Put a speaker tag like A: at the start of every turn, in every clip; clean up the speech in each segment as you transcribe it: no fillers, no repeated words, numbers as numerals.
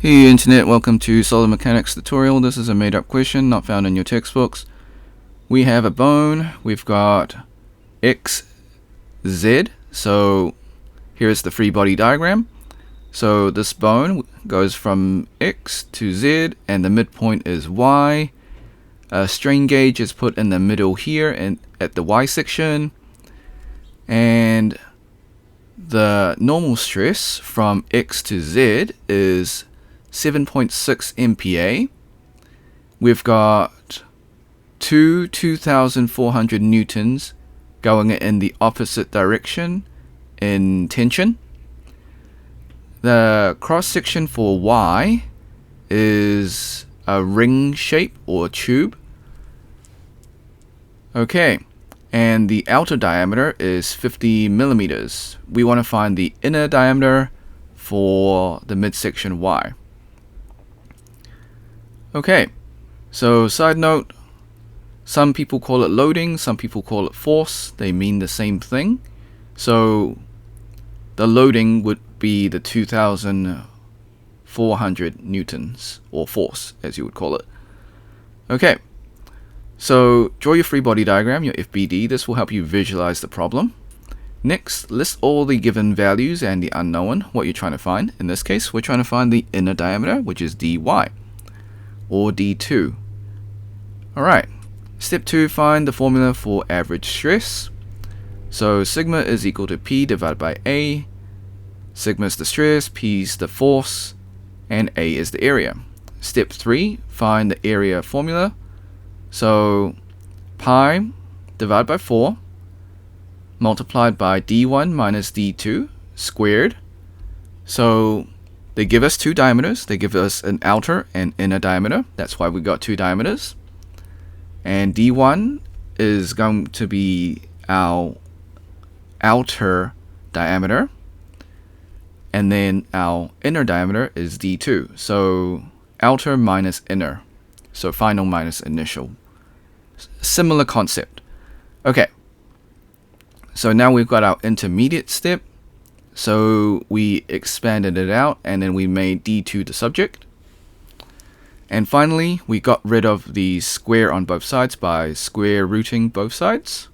A: Hey Internet, welcome to Solid Mechanics tutorial. This is a made up question not found in your textbooks. We have a bone, we've got X, Z, so here's the free body diagram. So this bone goes from X to Z and the midpoint is Y. A strain gauge is put in the middle here and at the Y section. And the normal stress from X to Z is 7.6 MPa. We've got two 2,400 newtons going in the opposite direction in tension. The cross section for Y is a ring shape or tube. Okay, and the outer diameter is 50 millimeters. We want to find the inner diameter for the midsection Y. Okay, so side note, some people call it loading, some people call it force. They mean the same thing. So the loading would be the 2,400 newtons, or force as you would call it. Okay, so draw your free body diagram, your FBD. This will help you visualize the problem. Next, list all the given values and the unknown, what you're trying to find. In this case, we're trying to find the inner diameter, which is dy, or d2. Alright, step 2, find the formula for average stress. So sigma is equal to P divided by A. Sigma is the stress, P is the force, and A is the area. Step 3, find the area formula. So pi divided by 4 multiplied by d1 minus d2 squared. So they give us two diameters. They give us an outer and inner diameter. That's why we got two diameters. And d1 is going to be our outer diameter. And then our inner diameter is d2. So outer minus inner. So final minus initial. Similar concept. Okay. So now we've got our intermediate step. So we expanded it out and then we made d2 the subject. And finally, we got rid of the square on both sides by square rooting both sides.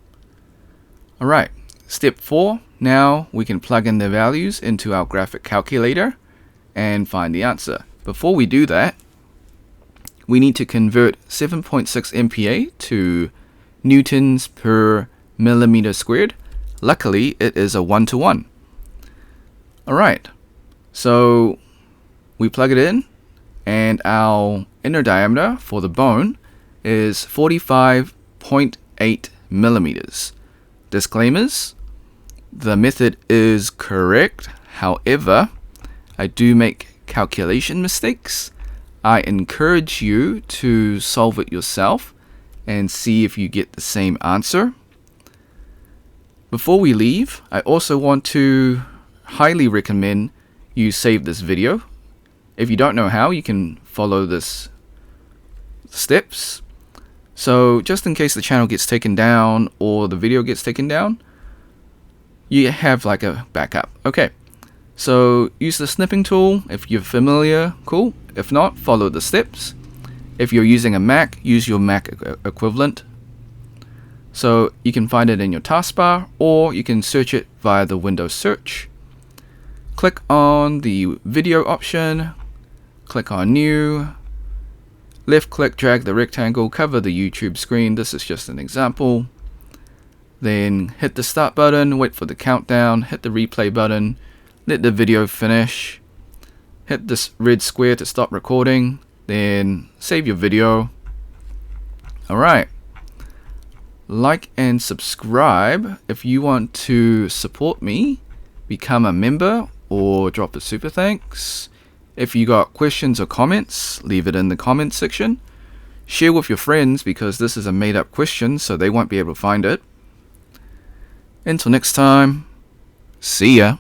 A: Alright, step 4. Now we can plug in the values into our graphic calculator and find the answer. Before we do that, we need to convert 7.6 MPa to newtons per millimeter squared. Luckily, it is a 1-to-1. Alright, so we plug it in, and our inner diameter for the bone is 45.8 millimeters. Disclaimers: the method is correct, however, I do make calculation mistakes. I encourage you to solve it yourself and see if you get the same answer. Before we leave, I also want to highly recommend you save this video. If you don't know how, you can follow this steps. So just in case the channel gets taken down or the video gets taken down, you have like a backup. Okay, so use the snipping tool if you're familiar, cool. If not, follow the steps. If you're using a Mac, use your Mac equivalent. So you can find it in your taskbar, or you can search it via the Windows search. Click on the video option, click on new, left click, drag the rectangle, cover the YouTube screen. This is just an example. Then hit the start button, wait for the countdown, hit the replay button, let the video finish, hit this red square to stop recording, then save your video. Alright. Like and subscribe if you want to support me, become a member, or drop a super thanks. If you got questions or comments, leave it in the comments section. Share with your friends because this is a made up question, so they won't be able to find it. Until next time, see ya.